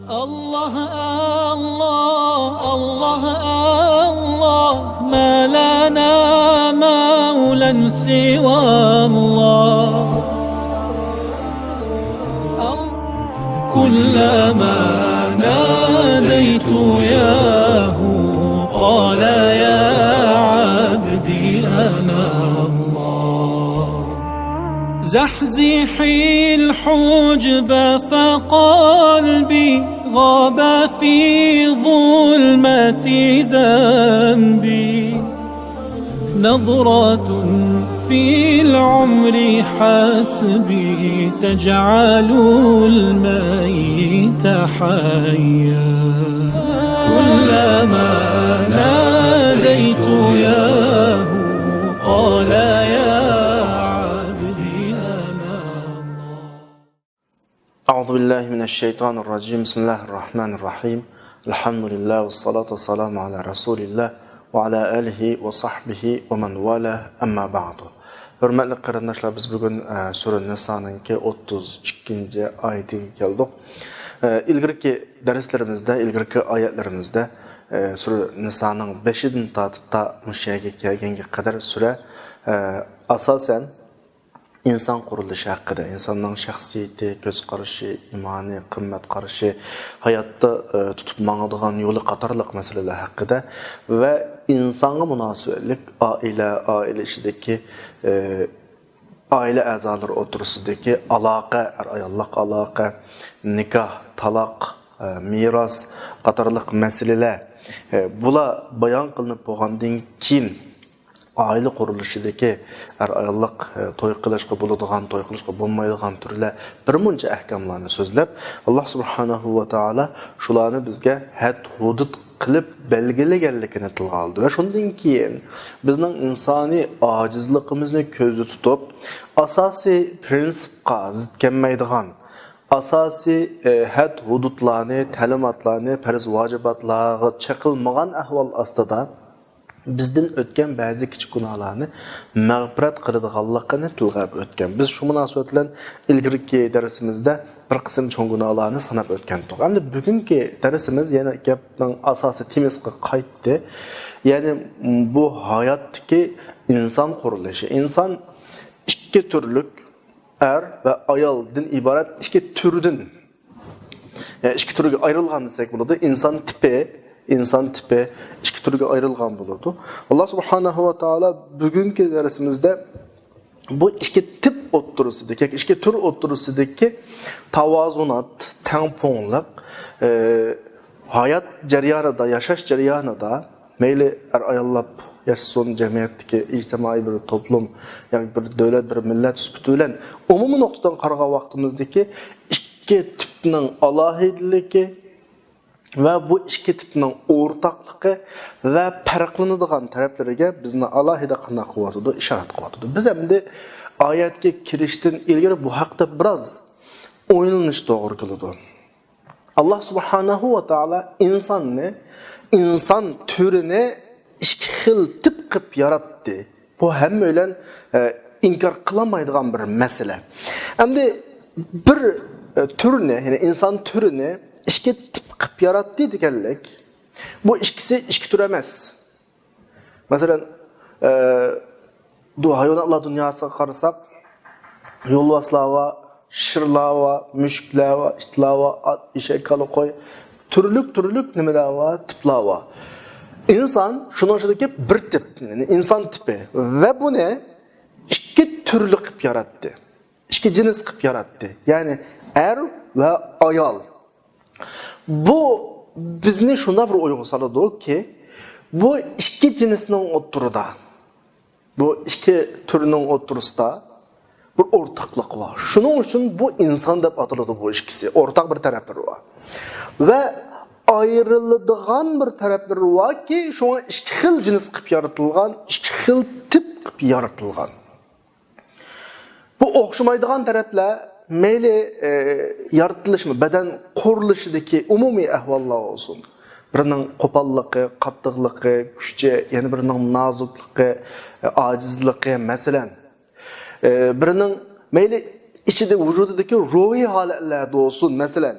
الله الله الله الله ما لنا مولى سوى الله كلما ناديت ياه قال يا عبدي أنا الله زحزحي الحجب فقلبي غاب في ظلمة ذنبي نظرة في العمر حسبي تجعل الميت حيا كلما ناديت ياه قال يا عبدي أنا الله. أعوذ بالله من الشيطان الرجيم. بسم الله الرحمن الرحيم. الحمد لله والصلاة والسلام على رسول الله وعلى آله وصحبه ومن والاه أما بعد. Hürmetli qarindoshlar, biz bugun Sura Nisoning 32 oyatiga keldik. İlgirki darslarimizda, ilgirki oyatlarimizda Sura Nisoning 5-dan tortib ta mushaga kelganga qadar sura asosan inson qurilishi haqida, insonning shaxsiyati, ko'z qarashi, imoni, qimmat qarashi, hayotda tutib mangadigan yo'li qatorliq masalalar haqida va insonga munosabatlik oila ishidagi aile a'zolari o'tirisidagi aloqa, ayollik aloqa, nikoh, taloq, miros qatorliq masalalar bular bayon qilinib bo'lgandan keyin aile qurilishidagi ayollik to'y qilishga bo'ladigan, to'y qilishga bo'lmaydigan turlar bir muncha ahkamlarni so'zlab, Alloh subhanahu va taolo shularni bizga had hudud qilib belgilaganligini tilga oldi va shundan keyin bizning insoniy ojizligimizni ko'zda tutib, asosiy prinsipga zid kelmaydigan, asosiy had hududlarni, ta'limotlarni, farz vojibatlarga chaqilmagan ahvol ostida bizden o'tgan ba'zi kichik gunohlarni mag'firat qiladiganligini tilga o'tgan. Biz shu munosabat bilan ilgirki darsimizda bir qism cho'ng gunohlarni sanab o'tgandik. Endi bugungi darsimiz yana gapning asosiy temasiga qaytdi. Ya'ni bu hayotdagi inson qurilishi. Inson ikki turlik er va ayoldan iborat ikki turdan. Yani ikki turga ayrilgan desak bo'ladi. İnsan tipi ikki turga ayrılgan bo'ladi. Allah subhanahu va taolo bugungi darsimizda bu ikki tip o'ttirisidagi, ikki tur o'ttirisidagi tavozunat, tengponglik, hayot jarayonida, yashash jarayonida mayli ayollar yashasin jamiyatdagi ijtimoiy bir to'plum, yoki bir davlat, bir millat sifatida bilan umumiy nuqtadan qaragan vaqtimizdagi ikki tipning alohidaligi ve bu ikki tipning o'rtaqligi va farqlanadigan taraflariga bizni alohida qanday qilyotdi, ishorat qilyotdi. Biz endi oyatga kirishdan ilgari bu haqda biroz o'ylanish to'g'ri keladi. Alloh subhanahu va taolo inson turini ikki xil tip qilib yaratdi. Bu hamma bilan inkor qilmaydigan bir masala. Endi bir turni, ya'ni inson turini ikki tip qilib yaratdi deganlik, bu ikkisi ikki tur emas. Masalan, bu hayvonlar dunyosiga qarasak, yo'lboslar, shirlar, mushuklar, itlar, at, eshak, qo'y, turlik nimalar va tiplar bor. İnson shuning ichidagi bir tip, ya'ni inson tipi va buni ikki turli qilib yaratdi. Ikki jins qilib yaratdi. Ya'ni er va ayol. Bu bizni shunday bir o'yga soladi ki, bu ikki jinsning o'ttirida, bu ikki turning o'ttirisida bir o'rtaqlik bor. Shuning uchun bu inson deb ataladi bu ikkisi. O'rtaq bir taraflari bor. Va ayrıladigan bir taraflari bor ki, shunga ikki xil jins qilib yaratilgan, ikki xil tip qilib yaratilgan. Bu o'xshamaydigan taraflar meyli yaratılışmı, beden qurilishidagi umumiy ahvollar olsun. Birinin qo'pollığı, qattiqligi, kuchchi, yani birinin nozukligi, ojizligi, masalan. Birinin meyli ichida vujudidagi ruhiy holatlarda olsun, masalan.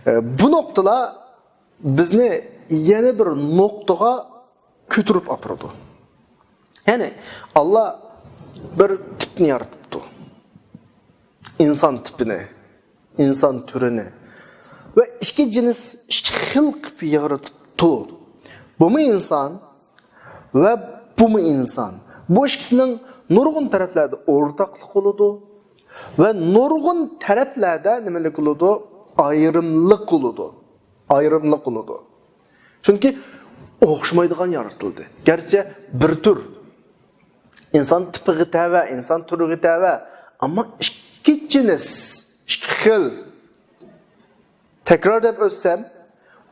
Bu noktalar bizni yeni bir noktaga kötürüp apırdı. Yani Allah bir tipni yarattı. İnsan tipini, insan türünü. Ve iki cins, iki hılk bir yaratıptı. Bu mu insan ve bu mu insan? Bu ikisinin nurgun taraflarda ortaklık oludu. Ve nurgun taraflarda nemelik oludu? Ayrımlık oludu. Ayrımlık oludu. Çünkü oxşamaydigan yaratıldı. Gerçi bir tür. İnsan tipi tava, insan türü tava. Ama iki cins, iki hıl. Tekrar edip ölsem,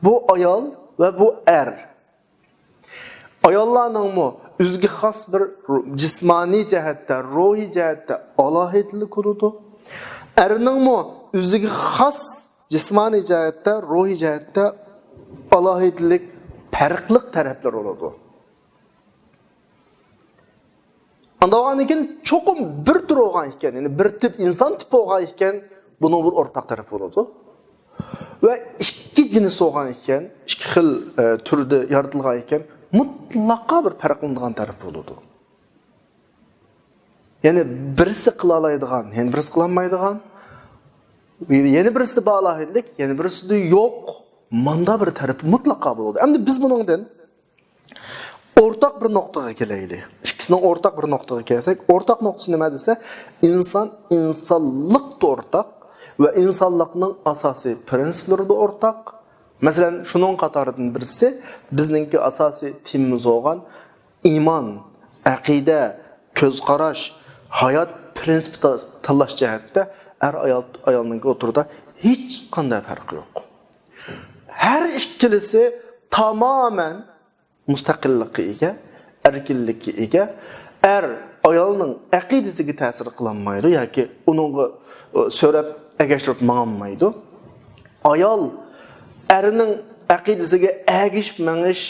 bu ayal ve bu er. Ayallarning mu o'ziga xos bir jismoniy jihatda, ruhiy jihatda alohidlik oludu. Erning mu o'ziga xos jismoniy jihatda, ruhiy jihatda alohidlik, farqli taraflar oludu. Andağanikin çokum bir tür olgan iken, yani bir tip insan tipi olgan iken, bunun bir ortak tarafı oludu. Ve iki cins olgan iken, iki xil türde yaratılgan iken, mutlaka bir farklındığın tarafı oludu. Yani birisi kılalaydıgan, yani birisi kılanmaydıgan, yeni birisi bağlahidlik, yeni birisi de yok. Manda bir tarafı mutlaka bulundu. Hem de biz bunundan ortak bir noktaya geleydi. İkisinden ortak bir noktaya gelsek, ortak noktası ne dese, insan, insanlık da ortak ve insanlıkның asası prensipleri de ortak. Mesela şunun katarından birisi, bizninki asası timimiz olan iman, akide, köz qaraş, hayat prensipi talaş cihette er ayalının oturda hiç qanday farkı yok. Her ikilisi tamamen müstakillikka ega, erkinlikka ega. Er ayalının aqidasiga ta'sir qilinmaydi yoki uningga so'rab agashtirib mangmaydi. Ayal erinin aqidasiga agishib mangish,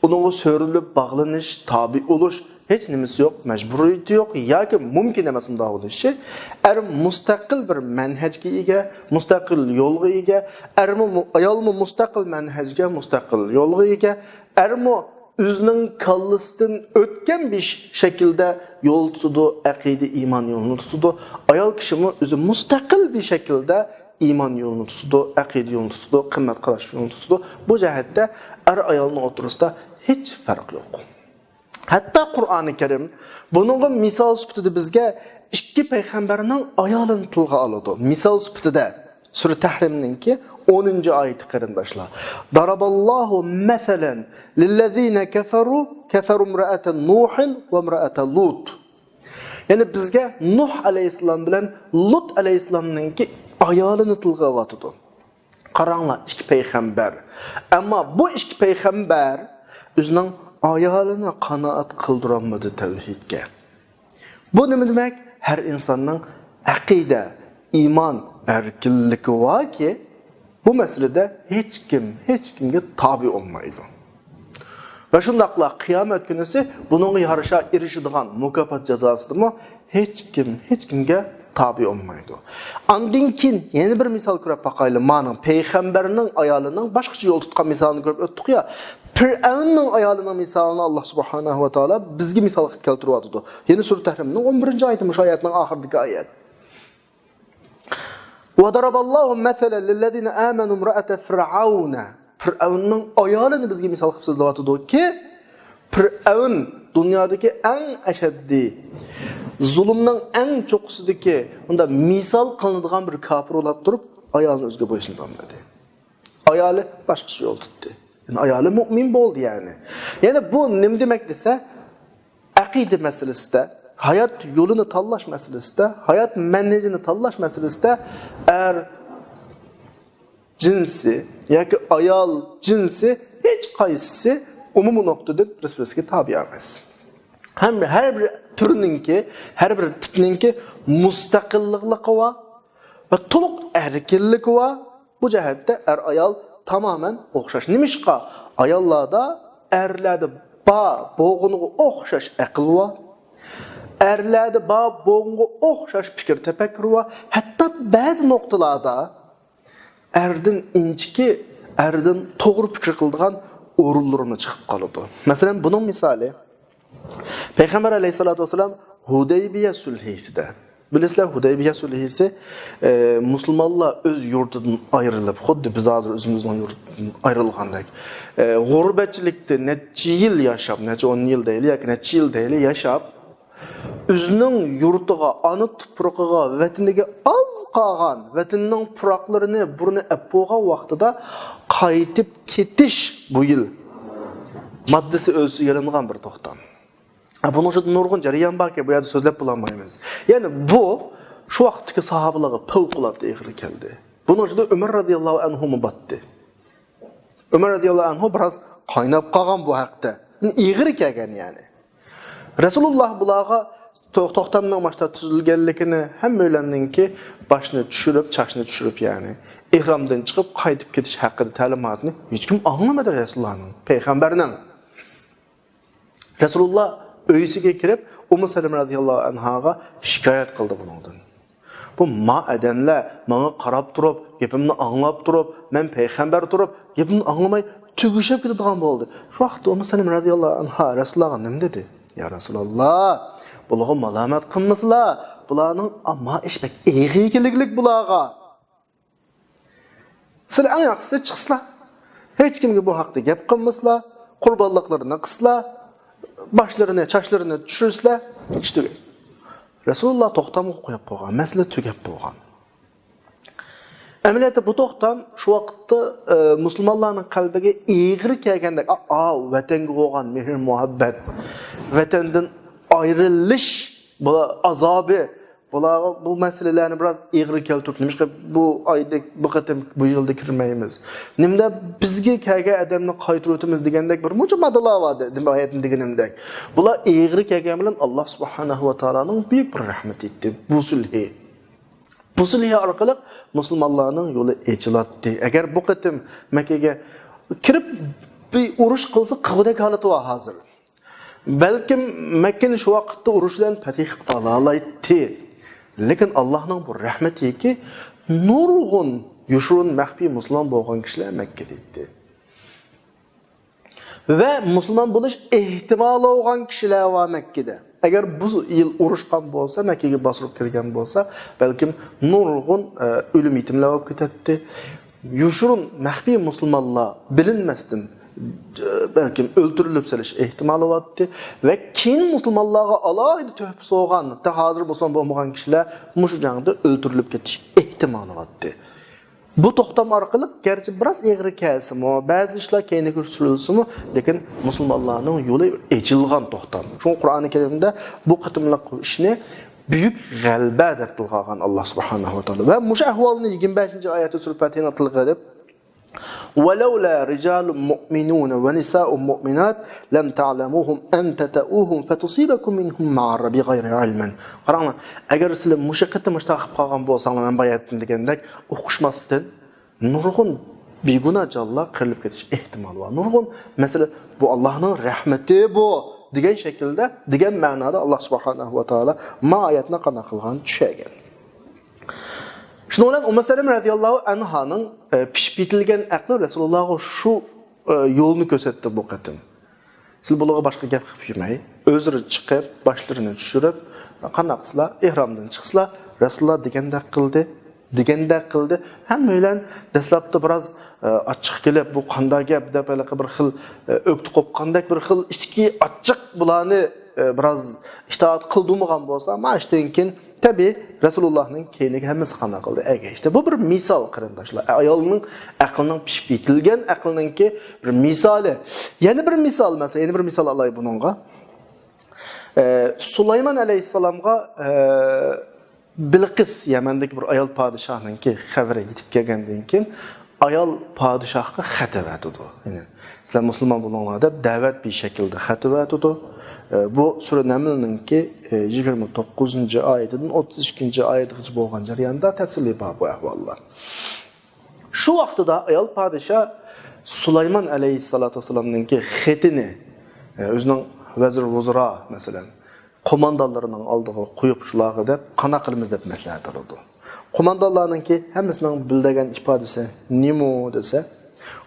uningga so'rilib bog'lanish, tabi olush hiç nimesi yok, mecburiyeti yok yoki mumkin emas unda bo'lishi. Er mustaqil bir manhajga ega, mustaqil yo'lga ega, ayolmi mustaqil manhajga, mustaqil yo'lga ega, ermi o'zining kallasidan o'tgan bir şekilde yol tutdu, aqida, iman yolunu tutdu. Ayol kishimi o'zi mustaqil bir şekilde iman yolunu tutdu, aqida yolunu tutdu, qimmat qarash yolunu tutdu. Bu jihatda er ayolning o'tirisida hiç fark yok. Hatta Qur'oni Karim buningga misol sifatida bizga ikki payg'ambarning ayolini tilga oladi. Misol sifatida Sura Tahrimninki 10-oyati qarindoshlar. Daraballohu masalan lillazina kafaru imra'atan Nuhin va imra'atan Lut. Yani bizga Nuh alayhissalom bilan Lut alayhissalomninki ayolini tilga oladi. Qaranglar, ikki payg'ambar. Ammo bu ikki payg'ambar o'zining ayolini qanoat qildiranmadi tavhidga. Bu nima demak? Her insanın aqida, iman, erkinligi var ki bu meselede hiç kimge tabi olmaydı. Ve şundaqla kıyamet günüsü bunun yarışa erişidigan mukafat cezası mı hiç kimge tabi olmaydı. Andın kin yeni bir misal görüp bakaylı manın peygamberinin ayalının başkaça yol tutkan misalını görüp öttük ya. Fir'avnning ayolinin misalını Allah subhanahu wa ta'ala bizga misal keltirib atdı. Yeni Sura Tahrimning 11-oyati mush oyatning oxiridagi oyat. Wa daraballohu masalan lillazina amanu imra'ata fir'auna. Fir'avnning ayolini bizga misal qilib so'zlab atdı ki Fir'avn dunyodagi eng ashaddiy zulmning eng cho'qqisidagi unda misal qilinadigan bir kafir bo'lib turib ayolini o'ziga bo'ysundirmadi. Ayoli boshqa yo'l tutdi. Yani ayali mümin oldu yani. Yani bu ne demek dese, akide meselesi de, hayat yolunu tallaş meselesi de, hayat menhecini tallaş meselesi de, er cinsi, yani ayal cinsi hiç kayısı umumu noktada respeski tabi emez. Hem her bir türününki, her bir tipninki mustakillikli var ve toluk erkinlik var. Bu cihette er ayal tamamen oxşaş. Nimişqa ayollarda erlerde boğunuğa oxşaş aql var. Erlerde boğunuğa oxşaş fikir tefekkür var. Hatta bazı noktalarda erden inchki, erden to'g'ri fikr qiladigan o'rinlarini chiqib qoladi. Masalan, bunun misali Peygamber Aleyhisselatü Vesselam Hudeybiye sulhisida. Bilasizlar, Hudeybiye sulhisi Müslümanlar öz yurtidan ayrılıp, xuddi biz hozir o'zimizning yurtidan ayrılgandek, g'urbatchilikda necha yil yashab, necha 10 yil deyli yoki necha yil deyli yashab, o'zining yurtiga, ana tuprog'iga, vataniga az qolgan, vatanining puroqlarini burni appo'g'a vaqtida qaytib ketish bu yil maddasi o'zi yalangan bir to'xtam. Bunun için nurgun jarayan barki bu yerda so'zlab bo'lmaymiz. Yani bu şu vaqtdagi sahobalarga favqulodda ig'ir keldi. Bunun için Ömer radıyallahu anhu batdı. Ömer radıyallahu anhu biraz qaynab qolgan bu haqda. Ig'ir kelgan yani. Rasululloh bularga to'xtamdan başta tuzilganligini hammalarninki boshini tushirib, chashni tushirib yani ihramdan chiqib qaytib ketish haqida ta'limotni hech kim anglamadi Rasulullohning, payg'ambarning. Rasululloh öýüsiga kirip Ummu Salama radıyallahu anhaga şikayet kıldı bundan. Bu ma edenler bana qarap turup, gepimni anlap turup, men peygamber turup, gepimni anlamay tügüşüp gitadigan boldu. Şu vaqtda Ummu Salama radıyallahu anha Rasulullah'a nima dedi? Ya Rasulullah, bularga malamat qilmaslar. Bularning amma ish bek eğikilik bularga. Sizlar en yaxshisi chiqsizlar. Hech kimga bu haqda gap qilmaslar, qurbonliqlarini qilsizlar. Başlarını, çaşlarını düşürürseler, işte Resulullah toxtamı qo'yib qo'ygan, masala tugab qo'ygan. Amaliyotda bu toxtam şu vaqtda musulmonlarning qalbiga ig'ir kelgandek, vatanga bo'lgan mehr muhabbat, vatandan ayrilish, bu azobi, bu masalalarni biraz ig'ir keltirib, bu oyda bu qatam bu yilda kirmaymiz. Nimda bizga kelgan odamni qaytirib o'tamiz degandek bir muncha madalar bor deb oyatni deganimdek. Bular ig'ir kelgan bilan Alloh subhanahu va taolaning buyuk bir rahmat etdi. Bu sulhi. Bu sulhi orqali musulmonlarning yo'li ochiladi. Agar bu qatam Makkaga kirib bir urush qilsa, qivdak holati bor hozir. Balkim Makkani shu vaqtda urushdan fatih ola oladi. Lekin Allah'ın bu rahmeti ki nurgun yuşurun mahfi Müslüman bo'lgan kishilar Makkaga etdi. Ve Müslüman bo'lish ehtimoli bo'lgan kishilar var Makkada. Agar bu yil urushgan bo'lsa, Makkaga bosib kirgan bo'lsa, balkim nurgun o'lim yetimlar bo'lib ketadi. Yuşurun mahfi Müslümanlar bilinmasdan belki öldürülüp seliş ihtimali vardı ve keyin musulmonlarga alayda töhfə soğan, ta hazır bolsan bolmagan kişiler muşu jangda öldürülüp ketiş ihtimali vardı. Bu toxtam orqali gerçi biraz egri kelsimi, bazı işler keyinga sürülsimi, lekin musulmonlarning yo'li echilgan toxtam. Şu Qur'oni Karimda bu qitimliq ishni büyük g'alba deb tilg'agan Allah subhanahu va taolo. Ve mush ahvolni 25-oyatda surib Fatihani tilg'adib ولولا رجال مؤمنون ونساء مؤمنات لم تعلموهم أن تتأوهم فتصيبكم منهم معرة بغير علم. Qaranglar, agar sizlar mushaqqatda mushtaqib qolgan bo'lsanglar, men bayatdim degandek, o'qishmasdan nurg'un beguna jonlar qirilib ketish ehtimoli bor. Nurg'un mesela bu Allohning rahmati bu degan shaklda, degan ma'noda Alloh subhanahu va taolo ma'oyatni qana qilgan tushagan. Şunu olan Ummu Salama radıyallahu anha'nın pişip bitilgen aklı Resulullah'a şu yolunu gösterdi bu qatim. Siz bulağa başka gap qilib yurmay, özleri chiqib, başlarını tushirib, qanaqsizlar, ihramdan chiqsizlar, Rasululloh deganda qildi. Hammalar dastlabda biraz achchiq kelib, bu qanday gap deb bir xil o'kti qo'qqandek bir xil ichki achchiq bularni biraz itoat qildimagan bo'lsa, mana shundan keyin tabi Resulullah'ın keyiniga hammasi qana qildi. İşte bu bir misal qarindoshlar. Ayolning aqlining pishib yetilgan aqlininki bir misali. Yana bir misal mesela, yana bir misal alay bununga. Sulayman alayhissalomga Bilqis Yamandagi bir ayol podshohninki xabari yetib kelgandan keyin ayol podshohga xat etdi. Yani sizlar musulmon bo'linglar deb da'vat bir shaklda xat etdi. Bu Sure Naml'ninki 29. ayetinden 32. ayetigacha bo'lgan jarayonda tafsirli bor bu ahvollar. Shu vaqtida ayol podshoh Sulayman alayhissalatu vasallamninki xatini o'zining vazir vuzra masalan qo'mondonlarining oldiga qo'yib shularga deb qana qilamiz deb maslahat oldi. Qo'mondonlarninki hammasining bildigan ifodasi nima desa,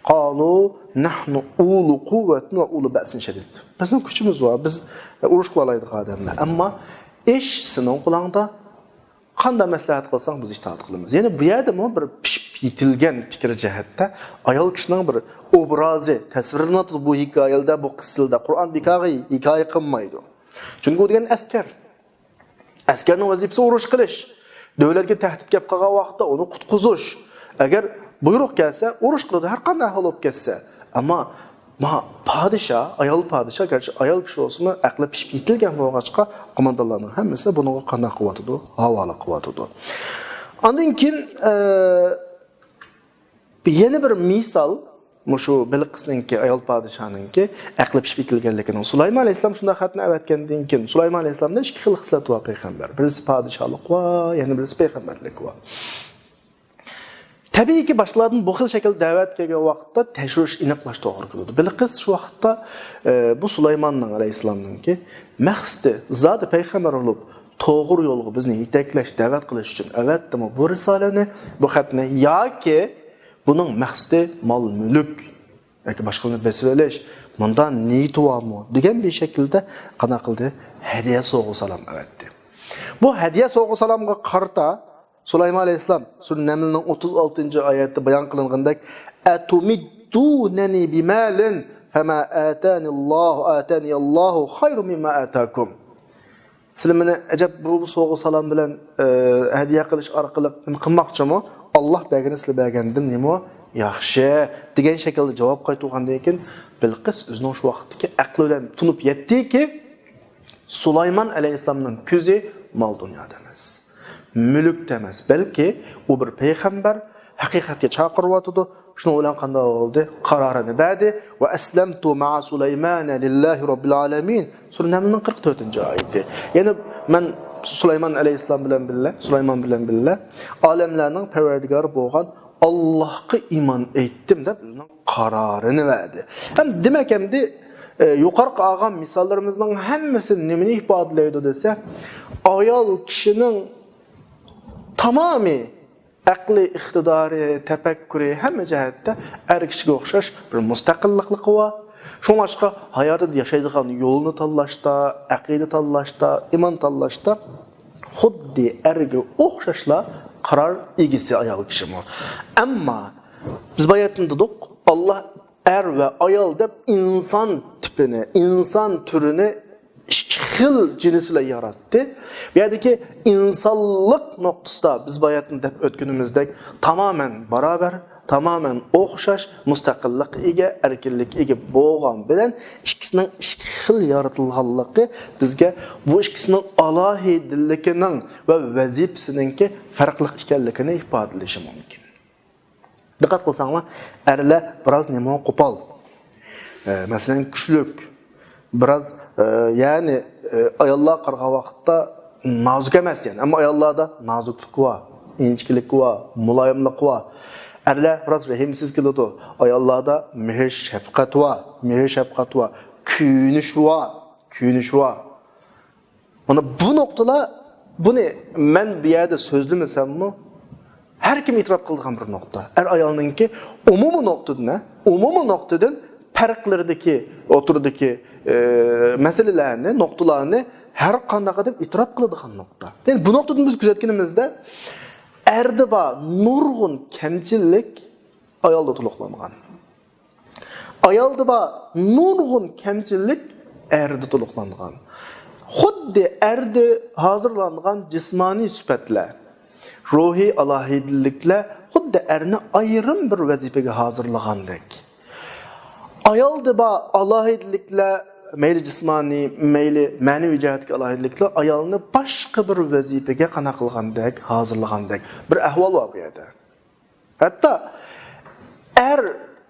qalu nahnu ulu quvvatin va ulu ba'sin shadid. Bizning kuchimiz bor, biz urush qila oladigan odamlar. Ammo ish sening qo'lingda. Qanday maslahat qilsang biz itoat qilamiz. Ya'ni bu yerda bir pishib yetilgan fikr jihatda ayol kishining bir obrazi, tasvirlanadi bu hikoyada, bu qissilda. Qur'on hikoya qilmaydi. Chunki u degan askar. Askarning vazifasi urush qilish. Davlatga tahdid kelib qolgan vaqtda uni qutqizish. Agar buyruq kelsa, urush qiladi, har qanday ahvol bo'lib ketsa. Ammo ayol podshoh, garchi ayol kishi olsa, aqli pishib yetilgan bo'lg'achqa, qo'mondonlarning hammasi buni qanday qiladi? Havola qiladi. Ondan keyin yana bir misol, mushu Bilqisninki ayol podshohninki aqli pishib yetilganligining. Sulaymon alayhisalom shunday xatni avatgandan keyin Sulaymon alayhisalomda ikki xil xislat bor payg'ambar. Birisi podshohlik va yana birisi payg'ambarlik va. Tabiiyki boshqalardan bu xil shakl da'vat kelgan vaqtda tashvish aniqlash to'g'ri keladi. Bilqis shu vaqtda bu Sulaymonning alayhisalomninki maqsadi zot payg'ambar bo'lib to'g'ri yo'lga bizni yetaklash, da'vat qilish uchun avatdimi bu risolani, bu xatni yoki buning maqsadi mol-mulk yoki boshqalarni besvelash, bunda niyati bormi degan bir shaklda qana qildi, hadiya sovg'a salom avatdi. Bu hadiya sovg'a salomga qarta Sulaymon alayhisalom Surah Namlning 36-oyatda bayon qilingandek atumiddunani bimalin fama ataniyallohu xayrun mimma atakum. Sizlar meni ajab bu sovg'a salom bilan hadiya qilish orqali nima qilmoqchimi? Alloh bergan sizlar bergandan nima yaxshi degan shaklda javob qaytargandan keyin Bilqis o'zining shu vaqtdagi aqli bilan tunib yetdiki, Sulaymon alayhisalomning ko'zi mol dunyoda emas. Mülk emas, balki u bir payg'ambar haqiqatga chaqiryotdi. Shuning bilan qanday bo'ldi? Qarorini berdi va aslamtu ma'a Sulaymana lillahi robbil alamin. Surah Namlning 44-oyati. Ya'ni men Sulaymon alayhisalom bilan billa olamlarning parvardigori bo'lgan Allohga iymon etdim deb o'zining qarorini berdi. Ham demak endi yuqorqi olgan misollarimizning hammasi nimani ifodalaydi desa, ayol kishining tamomiy aqli, iqtidori, tafakkuri hamma jihatda er kishiga o'xshash bir mustaqillikli qilwa. Shuningcha hayotida yashaydigan yo'lni tanlashda, aqida tanlashda, iymon tanlashda xuddi erga o'xshashla qaror egisi ayol kishimi. Ammo biz bayatında dedik, Alloh er va ayol deb inson tipini, inson turini ikki xil jinslar yaratdi. Bu yerdagi insonlik nuqtasida biz bayatında deb o'tganimizdek tamamen barobar, tamamen o'xshash mustaqillik ega, erkinlik ega bo'lgan bilan ikkisining ikki xil yaratilganligi bizga bu ikkisining alohidaligining va vazifasininki farqli ekanligini ifodalashi mumkin. Diqqat qilsanglar, erlar biroz nima qo'pol. Masalan, kuchlik, biroz ya'ni ayollar qarg'a vaqtda nozik emas yani, ammo ayollarda noziklik bor, inchiklik bor, muloyimlik bor. Erlar biroz rahimsiz keladi. Ayollarda mehr shafqat bor, kuyunish bor. Mana bu nuqtalar, buni men bu yerda so'zlamasammi, har kim e'tirof qilgan bir nuqta. Er ayolninki umumiy nuqtadan farqlardagi, o'tirdagi masalalarni, nuqtalarni har qanday qilib e'tirof qiladigan nuqta. Yani bu nuqtadan biz kuzatganimizda erda bor nurg'un kamchilik ayolda to'liqlangan. Ayolda bor nurg'un kamchilik erda to'liqlangan. Xuddi erda hozirlangan jismoniy sifatlar, ruhiy alohidaliklar xuddi erni ayrim bir vazifaga hozirlagandek. Ayolda bor alohidaliklar, mayli jismoniy, mayli ma'naviy jihatga alohidaliklar ayolni boshqa bir vazifaga qana qilgandek, hozirlagandek bir ahvol bor bu yerda. Hatto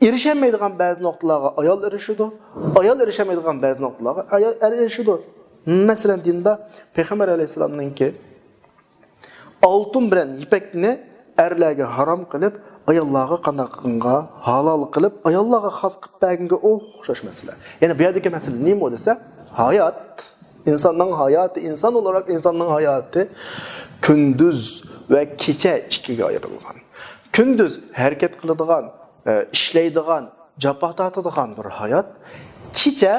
erişemaydigan ba'zi nuqtalarga ayol erishadi, ayol erişemaydigan ba'zi nuqtalarga ayol erishadi. Masalan, dinda Payg'ambar alayhisolamninki oltin bilan ipakni erlarga harom qilib, ayollarga qanday qilganga halol qilib, ayollarga xos qilib berganga o'xshash masala. Ya'ni bu yerdagi masala nima desa, hayot, insonning hayoti, inson olarak insonning hayoti Kunduz va kecha ikkiga ayrilgan. Kunduz harakat qiladigan, ishlaydigan, jafo tortadigan bir hayot, kecha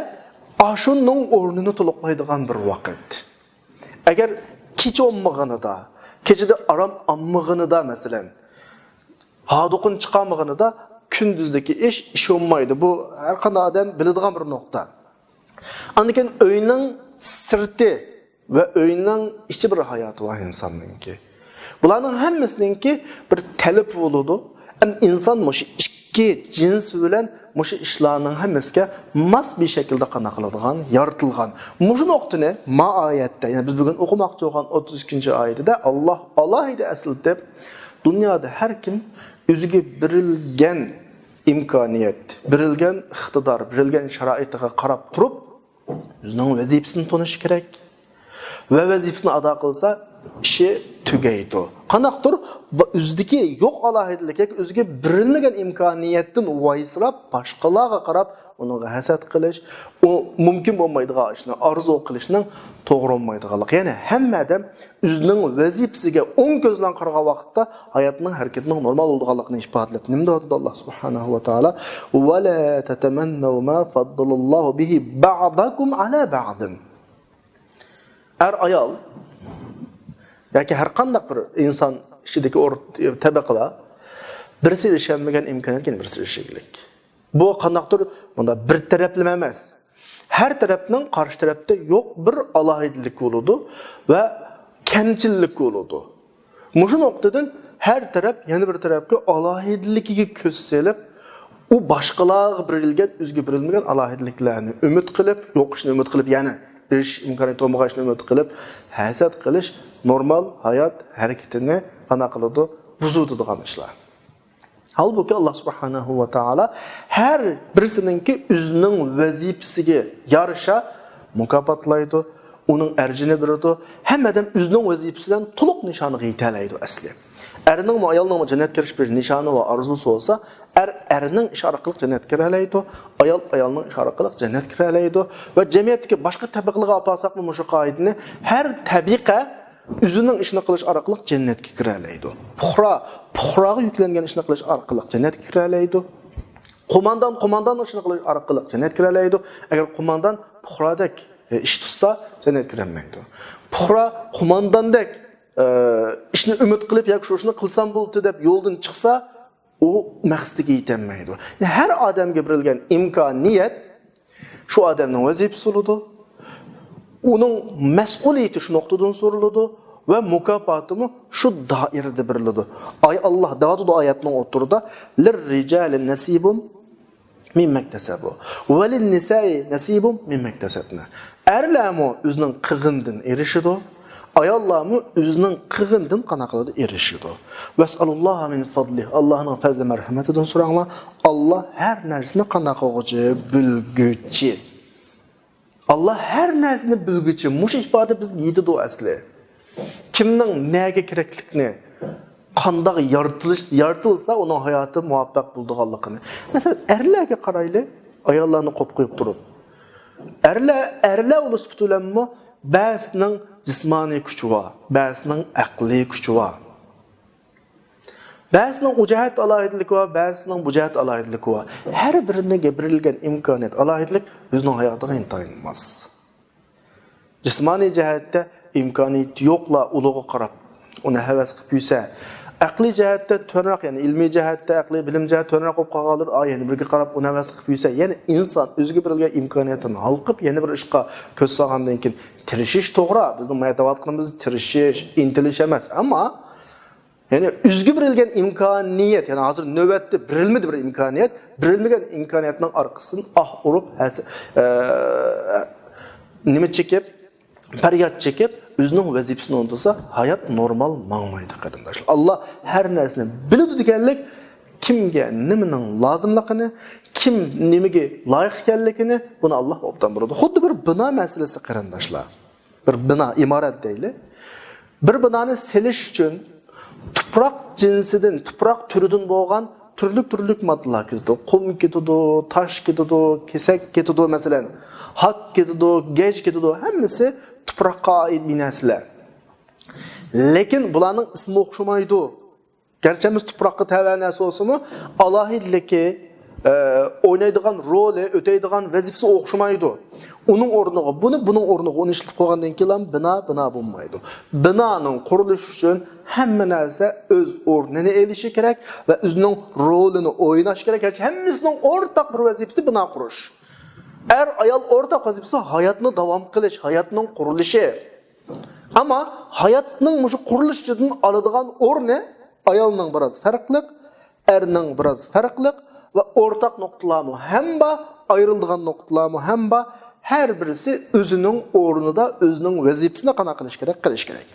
ashunning o'rnini to'liqlaydigan bir vaqt. Agar kecha olmaganida, kechada aram olmaganida masalan, haduqun chiqamaganida kunduzdagi ish olmaydi. Bu har qanday odam biladigan bir nuqta. Andikan uyning sirti va uyning ichi bir hayoti var insonninki. Bularning hammasininki bir talab bo'ladi. İnsan mushi ikki jins bilan mushi ishlarning hammasiga mas bir shaklda qana qiladigan, yaratilgan. Mushi nuqtani ma oyatda, ya'ni biz bugun o'qimoqchi bo'lgan 32-oyatda Alloh alohida aslatib, dunyoda har kim o'ziga berilgan imkoniyat, berilgan iqtidor, berilgan sharoitga qarab turib, o'zining vazifasini tonishi kerak. Ve vazifasini ado qilsa, ishi tugaydi. Qanaqdir o'zidagi yo'q alohidalik yoki o'ziga berilmagan imkoniyatdan voysirab, boshqalarga qarab unga hasad qilish, u mumkin bo'lmaydigan ishni orzu qilishning to'g'ri bo'lmaydiganligi. Ya'ni hamma odam o'zining vazifasiga o'ng ko'z bilan qaragan vaqtda hayotning harakatining normal bo'lganligini ifodalab, nima deydi Alloh subhanahu va taolo? "Va la tatamannu ma faddalallohu bihi ba'dakum ala ba'din." Ayol yoki har qanday bir inson ishidagi tabaqalar birisi erishamagan imkoniyatga birisi erishishlik. Bu qandaqdir bunda bir taraflama emas. Har tarafning qarshi tarafda yo'q bir alohidilik bo'ladi va kamchilik bo'ladi. Mushu nuqtadan har taraf yana bir tarafga alohidiligiga ko'z solib, u boshqalarga berilgan, o'ziga berilmagan alohidiliklarni umid qilib, yo'qishni umid qilib, yana ish imkoniyati bo'lmaganini umid qilib, hasad qilish normal hayot harakatini qana qiladi, buzadigan ishlar. Halbuki Alloh subhanahu va taolo har birisininki o'zining vazifasiga yarasha mukofotlaydi, uning arjini beradi. Hammadan o'zining vazifasidan to'liq nishoniga yetalaydi asli. Erning va ayolning jannatga kirish bir nishoni va orzusi bo'lsa, erning ish orqali jannatga kiralaydi, ayolning ish orqali jannatga kiralaydi va jamiyatdagi boshqa tabaqalarga olsaqmi mushu qoidani har tabiqa o'zining ishini qilish orqali jannatga kiralaydi. Puhroga yuklangan ishni qilish orqali jannatga kiralaydi. Qo'mondonning ishini qilish orqali jannatga kiralaydi. Agar qo'mondon puhrodek ish tutsa, jannatga kiramaydi. Puhro qo'mondondek ishni umid qilib yoki shu ishni qilsam bo'ldi deb yo'ldan chiqsa, u maqsadiga yetolmaydi. Har odamga berilgan imkoniyat shu odamning vazifasi bo'ladi. Uning mas'uliyati shu nuqtadan so'riladi va mukofotimi shu doirada beriladi. Alloh davomida oyatning o'tirida lir-rijali nasibun mimma iktasabu va lin-nisa'i nasibun mimma iktasabna. Erlarmi o'zining qig'indan erishidi, ayollarmi o'zining qig'indan qana qiladi, erishidi. Vasallallohu min fadli. Allohning fazli marhamatidan so'ranglar. Alloh har narsani qana qilguchi, bilguchi. Allah her narsani bilguchi. Mush ifoda bizga yetadi asli. Kimning nega kerakligini, qanday yaratilsa uning hayoti muvaffaq bo'lganligini. Masalan, erlarga qarayli, ayollarni qo'yib qo'yib turib. Erlar ulus bilanmi ba'zining jismoniy kuchi bor, ba'zining aqliy kuchi bor. Ba'zining u jihat alohidligi bor, ba'zining bu jihat alohidligi bor. Har biriga berilgan imkoniyat alohidlik o'zining hayotiga intayin emas. Jismoniy jihatda imkoniyat yo'qlar ulug'iga qarab uni havas qilib yursa, aqliy jihatda to'nroq, ya'ni ilmiy jihatda, aqliy bilim jihatda to'nroq bo'lib qolganlar, yana birga qarab uni havas qilib yursa, ya'ni inson o'ziga berilgan imkoniyatini halqib yana bir ishga ko'z solgandan keyin tirishish to'g'ri. Bizning maydavatligimiz tirishish, intilish emas, ammo yani o'ziga berilgan imkoniyat, yani hozir navbatda berilmadi bir imkoniyat, berilmagan imkoniyatning orqasidan urib, nima chekib, faryod chekib, o'zining vazifasini unutsa, hayot normal mangmaydi qarindoshlar. Alloh har narsani biladi deganlik, kimga nimaning lozimligini, kim nimaga loyiq ekanligini buni Alloh obdan biladi. Xuddi bir bino masalasi qarindoshlar. Bir bino, imorat deyli. Bir binoni selish uchun tuproq jinsidan, tuproq turidan bo'lgan turli moddalar ketadi. Qum ketadi, tosh ketadi, kesak ketadi masalan, haq ketadi, gej ketadi, hammasi tuproqqa oid binalar. Lekin bularning ismi o'xshamaydi. Gerçemiz tuproqqa təvənəsi olsunmu, alahidliki, oynaydigan roli, öteydigan vəzifəsi oxşamaydı. Onun ornuğa, bunun ornuğa onu işləyib qoğandan keyin bina bulmaydı. Binanın quruluş üçün həmmə nəsə öz ornunu elişi kerak və özünün rolunu oynaş kerak. Gerçi həmmisinin ortaq bir vəzifəsi bina quruş. Ayal ortaq vəzifəsi hayatını davam qilish, hayatının quruluşu. Ama hayatının şu quruluşunun alıdığan ornu ayalının biraz farklı, erinin biraz farklı ve ortak noktalarımı hem ba ayrıldığan noktalarımı hem ba her birisi özünün ornunda özünün vazifesine kana kılış gerek.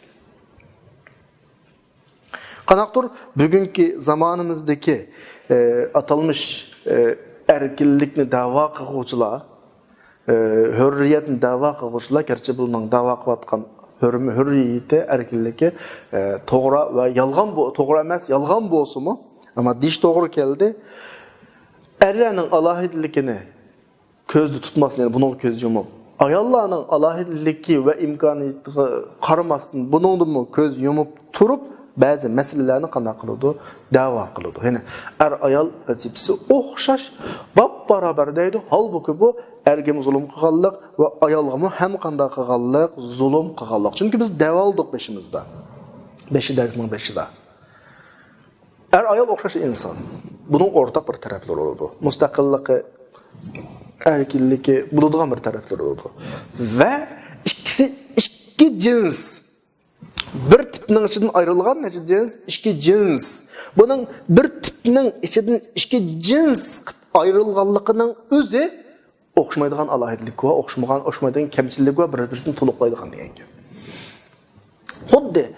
Kanaqtur bugünkü zamanımızdaki atılmış erkillikni dava kılgıçılar, hürriyetni dava kılgıçılar, gerçi bunun dava kılatkan hürriyeti, erkillikki toğra ve yalgan bu, toğra emas, yalgan bolsunmu, ama diş doğru geldi. Erlerinin alahidlikini közlü tutmasın, yani bunun köz yumup, ayallarının alahidlikki ve imkaniyeti qaramasın, bunun mu köz yumup turup, bazı meselelerini qana qılıdı, dava qılıdı. Yani ayal vazifesi oxşaş, bab barabar deydi, halbuki bu ergem zulüm qığallıq ve ayalğımı hem qanda qığallıq, zulüm qığallıq. Çünkü biz dava aldık beşimizde. Beşi dersinin beşi de. Ayal oxşaş insan. Bunun ortak bir tarafları oldu. Müstakillığı, erkilliği, bulduğun bir tarafları oldu. Ve iki cins. Bir tipinin içinden ayrılgan cins, iki cins. Bunun bir tipinin içinden iki cins ayrılganlığının özü oxşamaydigan alahidlik var, oxşamaydigan kemçillik var, bir-birini toluqlaydigan degan gap. Xuddi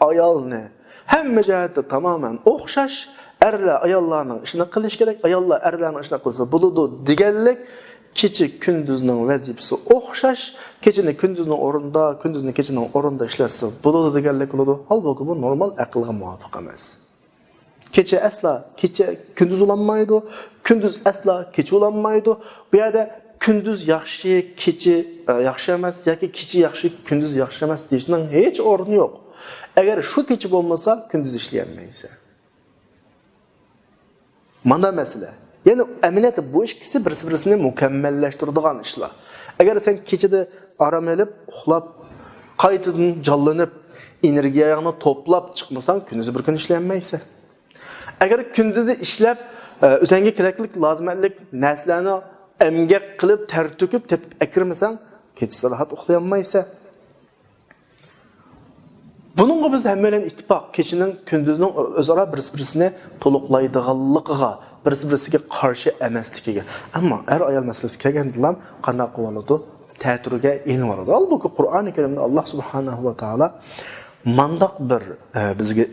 ayalni hamma jihatda tamamen oxşaş, erlar ayollarning ishini qilish kerak, ayollar erlarning ishini qilsa bo'ladi deganlik kecha kunduzning vazifasi o'xshash, kechani kunduzning o'rinda, kunduzni kechaning o'rinda ishlasa bo'ladi deganlik bo'ladi. Holbuki bu normal aqlga muvofiq emas. Kecha asla kecha kunduz ulanmaydi, kunduz asla kecha ulanmaydi. Bu yerda kunduz yaxshi, kecha yaxshi emas yoki kecha yaxshi, kunduz yaxshi emas deyishning hech o'rni yo'q. Agar shu kecha bo'lmasa, kunduz ishlayolmaysan. Mana mesele. Yani eminete bu ikisi birisini mükemmelleştirdiğin işler. Eğer sen keçide aram elip, uxlap, qaytadan canlanıp, energiyayını toplap çıkmasan, gündüzü bir gün işlenmeyse. Eğer gündüzü işlep, özenge keraklik, lazimetlik, neslerini emgek kılıp, ter töküp, tepip ekirmesen, keçisi rahat uxlayamaysa. Bununla biz hemen ittifak, keçinin gündüzünün özara birisini toluqlaydıqanlıqıga, birisiga qarshi emasligiga. Ammo ayol masalasi kelgandilar, qanday qiladi? Ta'tirga yenivoradi. Albuki Qur'oni Karimda Alloh subhanahu va taolo mandaq bir bizga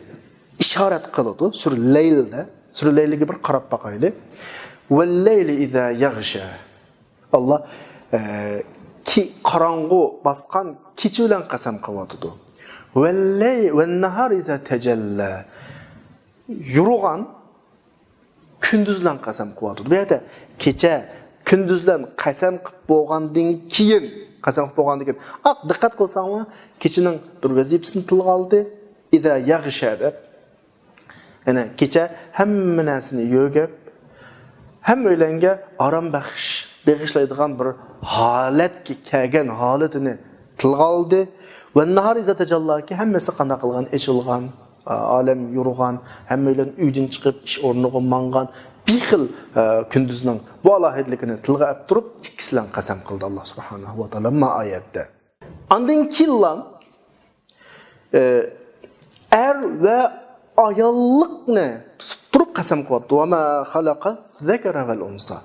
ishorat qiladi. Sura Laylda, Sura Layliga bir qarab boqaylik. Val-layli iza yaghsha. Alloh ki qorong'u basqan kecha bilan qasam qilyapti. Vel-nahari iza tajalla. Yurgan gündüzlen qasam qilyapti. Bu yerda kecha gündüzlen qasam qilib bo'lgandan keyin, diqqat qilsangmi, kechining bir vazifasini tilga oldi. Iza yaghsha deb. Yana kecha hamma narsani yo'g'ib, hamma o'ylanga aram bag'ishlaydigan bir holatga kelgan holatini tilga oldi. Va nahar iza tajallaki hammasi qanday qilgan, echilgan, alem yurgan, hammalar uydan chiqib ish o'rniga mangan bir xil kunduzning bu alohidligini tilga olib turib, ikkisidan qasam qildi Alloh subhanahu va taolo ma oyatda. Ondan keyin ve ayollikni tutib turib qasam qilyapti. Va ma xalaqa zakara val unsa.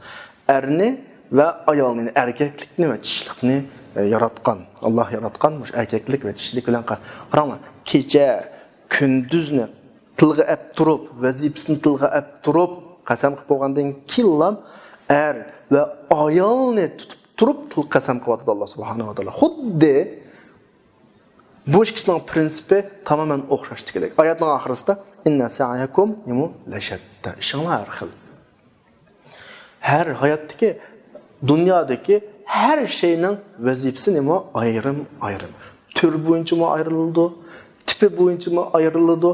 Erni ve ayolni, erkaklikni ve dishlikni yaratgan. Allah yaratganmış erkeklik ve dişilik bilan qaranglar. Kecha gündüzni tilga olib turib, vazifasini tilga olib turib, qasam qilib qo'ygandan keyin ve ayolni tutib turib, qasam qilyapti Alloh subhanahu va taolo. Xuddi bu ikkisining prinsipi tamamen o'xshash kerak. Oyatning oxirisida inna sa'yakum lashatta. Ishinglar har xil. Her hayotdagi, dunyodagi her şeyin vazifesi ayrım. Tür boyunca mı ayrıldı? Tip tipi bo'yicha mı ayrıladi,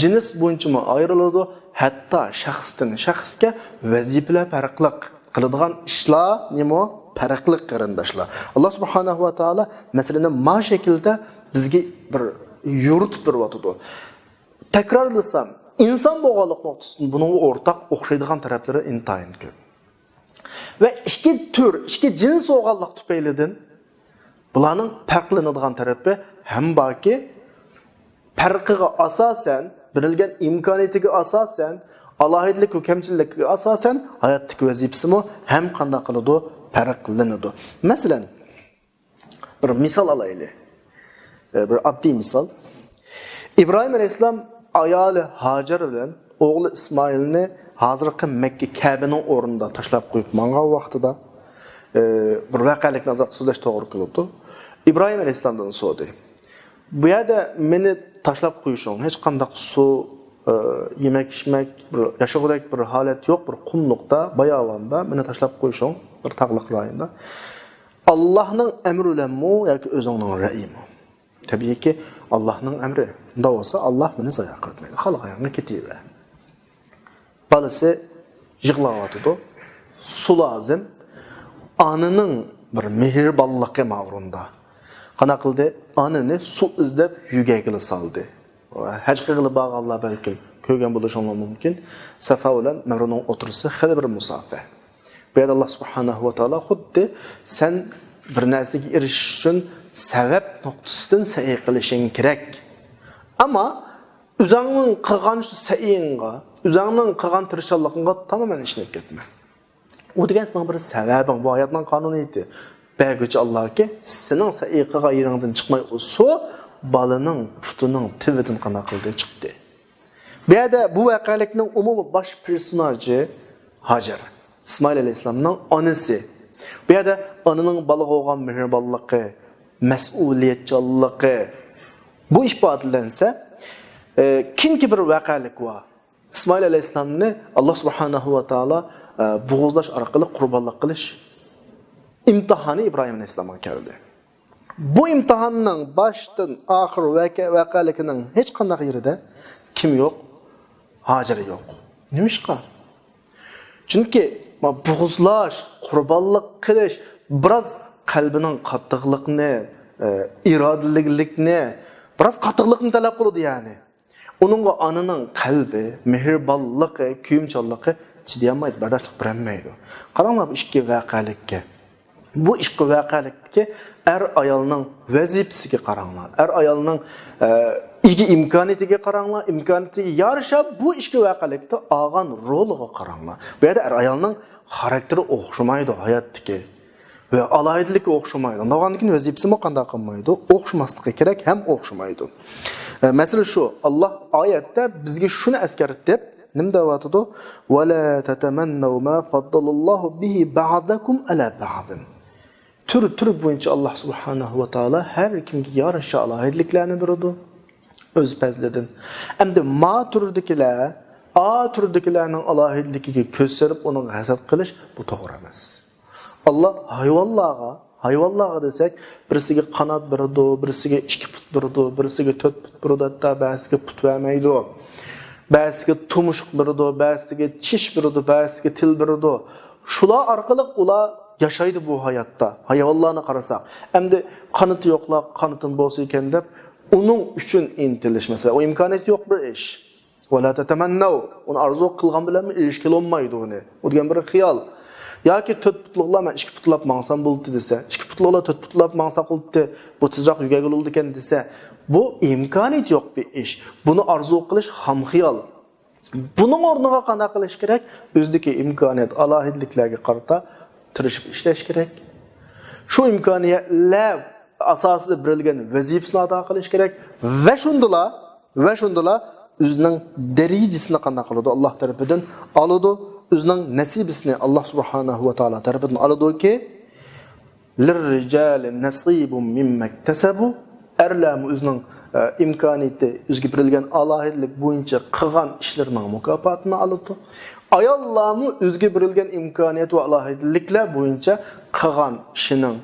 cins bo'yicha mı ayrıladi, hatta shaxsdan shaxsga vazifalar farqli qiladigan ishlar nima farqli qarindoshlar. Alloh subhanahu va taolo masalani ma shaklda bizga bir yo'ritib beryapti. Takrorlasam, inson bo'lganlik nuqtasidan buning o'rtaq o'xshaydigan taraflari intayin ko'p. Ve iki cins olganlık tüpeylidir. Bularning farqlanadigan tarafi ham borki, farqiga asosan, berilgan imkoniyatiga asosan, alohidlik va kamchilikka asosan hayotdagi vazifasimi ham qanday qiladi, farqlanadi. Masalan, bir misol olaylik. Bir oddiy misol. İbrahim alayhisalom ayoli Hajar bilan o'g'li Ismoilni hozirgi Makka Ka'baning o'rnida tashlab qo'yib mangan vaqtida bir voqealikni nazar so'zlash to'g'ri kelibdi. İbrahim alayhisalomdan so'radi. Bu yerda meni tashlab qo'yishing, hech qanday suv, yemek içmek, yaşayacak bir holat yo'q, bir qumliqda, bayovonda meni tashlab qo'yishing, bir tog'liq rayonda. Allohning amri bilanmi yoki o'zingning ra'yimi? Tabiiyki Allohning amri. Unda bo'lsa Alloh meni zayo qilmaydi. Xalqayanga ketaver. Balası yığlavatdı. Su lazım. Anının bir mehribanlığı mavrunda. Qana qildi? Anını su izlab yugagini saldı. Haj qilib bağanlar belki ko'rgan bo'lishinglar mumkin. Safa bilan Marvaning o'tirisi xili bir musofa. Bu yerda Alloh subhanahu va taolo xuddi sen bir narsaga erishish uchun sabab nuqtasidan sa'iy qilishing kerak. Ama o'zingning qilgan shu sa'iyingga, o'zingning qilgan tirishchiligingga tamamen ishlab ketma. O degan sening bir sababing, bu hayotning qonuniyati. Belki Allah ki senin sa'iy qilgan yeringdan chiqmay o'su balaning putining tividan qana qildi chiqdi. Bu yerda bu voqealikning umumiy bosh personaji Hajar, İsmail alayhisalomning onasi. Bu yerda onaning balaga bo'lgan mehribonligi, mas'uliyatchanligi bu ifodalansa, kimki bir voqealik var. İsmail alayhisalomni Alloh subhanahu va taolo bo'g'izlash orqali qurbonlik qilish imtihoni İbrahim alayhisalomga keldi. Bu imtihonning boshdan oxir voqealigining hech qanday yerida kim yo'q? Hajar yo'q. Nima ishqa? Chunki bo'g'izlash, qurbonlik qilish biroz qalbining qattiqlikni, irodalilikni, biroz qattiqlikni talab qiladi yani. Onunla ananın qalbi, mehribonligi, kuyimchanligi chidayolmaydi, bardoshlik bermaydi. Qaranglar bu ikki voqealikka. Bu ikki voqealikka er ayolning vazifasiga qaranglar. Er ayolning igi imkoniyatiga qaranglar, imkoniyatiga yarasha bu ikki voqealikda olgan roliga qaranglar. Bu yerda er ayolning xarakteri o'xshamaydi hayotdagi. Ve alayidlik o'xshamaydi. Navandagi vazifasini qanday qilmaydi? O'xshamasligi kerak, ham o'xshamaydi. Mesela şu, Allah ayette bizge şunu eskertip, nima deyapti? "Va la tatamannu ma faddalallahu bihi ba'dakum ala ba'din." Tür boyunca Allah subhanahu va taolo her kimga yarasha alohidliklarni beradi. O'z fazlidan. Endi ma turdikilar, a turdikilarning alohidligiga ko'rsatib uning hasad qilish bu to'g'ri emas. Allah hayvanlarga desek, birisiga qanot beradi, birisiga 2 put beradi, birisiga 4 put beradi, hatta ba'zisiga put vermaydi. Ba'zisiga tumshuq beradi, ba'zisiga tish beradi, ba'zisiga til beradi. Shular orqali ular yashaydi bu hayotda. Hayvanlarni qarasak, endi qanoti yo'qlar, qanotin bo'lsa ekan deb uning uchun intilish mesela, o imkoniyat yo'q bir ish. Va la tatamannu, uni arzu qilgan bilan erishga olmaydi uni. O degan bir xiyol. Yoki 4 putluqlar men 2 putlab mangsam bo'ldi desa, 2 putluqlar 4 putlab mangsa qildi, bu tezroq yugaga bo'ldi ekan desa, bu imkoniyat yo'q bir ish. Buni arzu qilish ham xiyol. Buning o'rniga qanday qilish kerak? O'zdagi imkoniyat, alohidliklarga qarata tirishib ishlash kerak. Shu imkoniyatlar asosida berilgan vazifasini ado qilish kerak va shundalar o'zining darajasini qanday qiladi? Alloh tarafidan oladi. O'zining nasibisini Alloh subhanahu va taolo tarafidan oladiki, "Lir-rijali nasibun mimma iktasabu", erlar o'zining imkoniyati, o'ziga berilgan alohidlik bo'yicha qilgan ishlarining mukofotini oladi. Ayollarmi o'ziga berilgan imkoniyat va alohidliklar bo'yicha qilgan ishining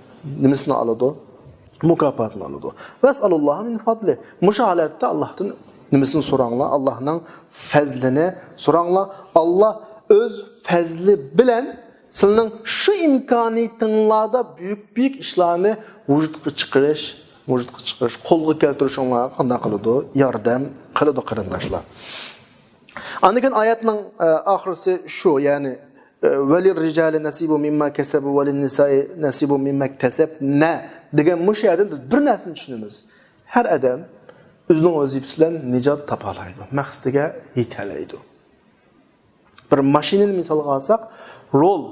nimasini oladi? Mükafatını aldı. Ves'alullah min fadli. Müşahalatda Allah'tan nimisini soranglar, Allah'ın fazlini soranglar. Allah öz fazli bilen senin şu imkaniyetinlarda büyük işlerini vücutga çıkarış, qo'lga keltirish onlarga qanday qiladi? Yordam qiladi qarindoshlar. Andikan oyatning oxirisi shu, ya'ni valir rijali nasibu mimma kasabu valin nisa'i nasibu mimma kasabna degan mush yerdan bir narsani tushunamiz. Har odam o'zining vazifasidan nijot topa oladi, maqsadiga yeta oladi. Bir mashinani misolga olsak, rol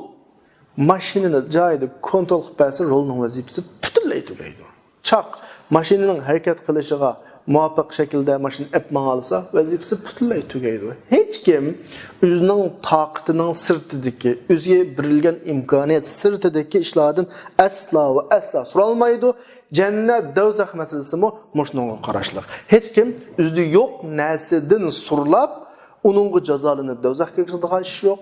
mashinani joyida kontrol qilib bersa, rolning vazifasi butunlay tugaydi. Çaq maşinin hərəkət qilishigə muvaffaq şəkildə maşın epmanalsa vəzifəsi butunlay tugaydi. Heç kim özünün taqatının sirtidiki, özüyə berilgan imkoniyat sirtidiki işlərdən əsla və əsla soralmaydı. Cənnət, dozaq məsələsi məşnunğa qarashliq. Heç kim özü yox nəsidin surlab onun cəzalını dozaq keçirdiği iş yox.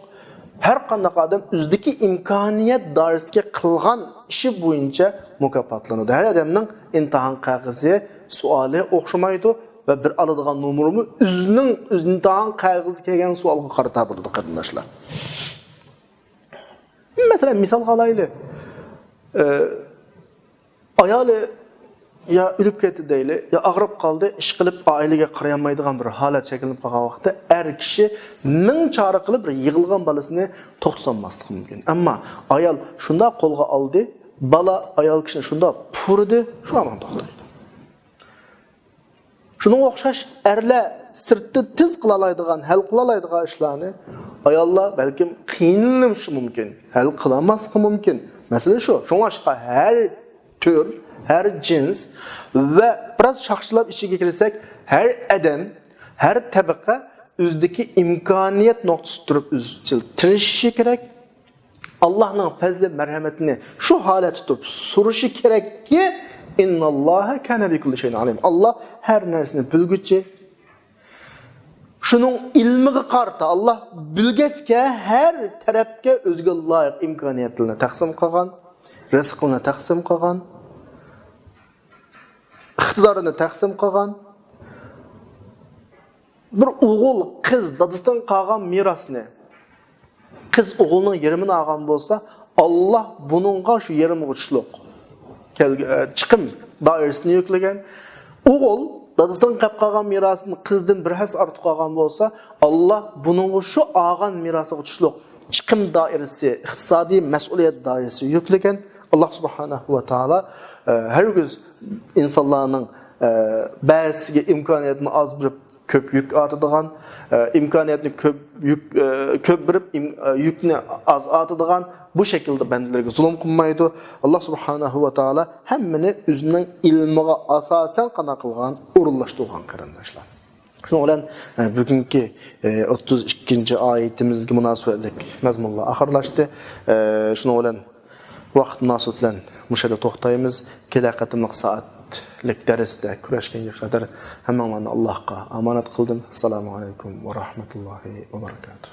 Her qanday adam o'zidagi imkoniyat doirasiga qilgan ishi bo'yicha mukofotlanadi. Har odamning imtihon qog'ozi, savoli o'xshamaydi va bir oladigan nomerimi o'zining imtihon qog'oziga kelgan savolga qarata bo'ladi qarindoshlar. Masalan, misol olaylik. Ayoli ya ölüp ketdi deyli, ya ağrıp qaldı, iş qilib ailəyə qarayamaydigan bir holat şəkillenib qalğan vaqtda er kishi ming çara qilib bir yig'ilgan balasını to'xtatmasligi mumkin. Ammo ayol shunda qo'lga oldi, bala ayol kishini shunda purdi, shu ham to'xtaydi. Shunga o'xshash erlar sirtda tiz qila oladigan, hal qila oladigan ishlarni ayollar balkim qiynalinishi mumkin, hal qilamasligi mumkin. Masala shu. Shunga har tür, her cins ve biraz şahsılab içine girsek her eden, her tabaka özdeki imkaniyet noktası durup üzçil tirişi gerek. Allah'ın fazla merhametini şu hale tutup soruşu gerek ki innallaha kana bi kulli şeyin alim. Allah her nersini bilgüçe. Şunun ilmiga qarta Allah bilgeçke her tarafga özgü layık imkaniyetlerini taqsim qilgan, rizqini taqsim qilgan, iqtidorini taqsim qilgan. Bir o'g'il qiz dadasidan qolgan merosni qiz o'g'ilning yerimini olgan bo'lsa, Allah buningga shu yerimga tushliq chiqim doirasini yuklagan. O'g'il dadasidan qolgan merosini qizdan bir has ortiq qolgan bo'lsa, Allah buningga shu olgan merosiga tushliq chiqim doirasi, iqtisodiy mas'uliyat doirasi yuklagan. Allah subhanahu va taolo herkes insanların bazısı imkaniyetini az bir köp yük atıdığan, imkaniyetini köp birip yükünü az atıdığan bu şekilde bendilerine zulüm kılmaydı. Allah subhanahu ve taala hemmini özünün ilmiga asasen kana kılgan, urullaştırgan qarindoshlar. Şuna olan bugünkü 32. ayetimizge münasebetlik mazmunla ahırlaştı. Şuna olan vaqt münasebetlen müşahede to'xtaymiz. Kelaqatimliq soatlik darsda kurashganga qadar hammani Allohga omonat qildim. Assalomu alaykum va rahmatullohi va barakatuh.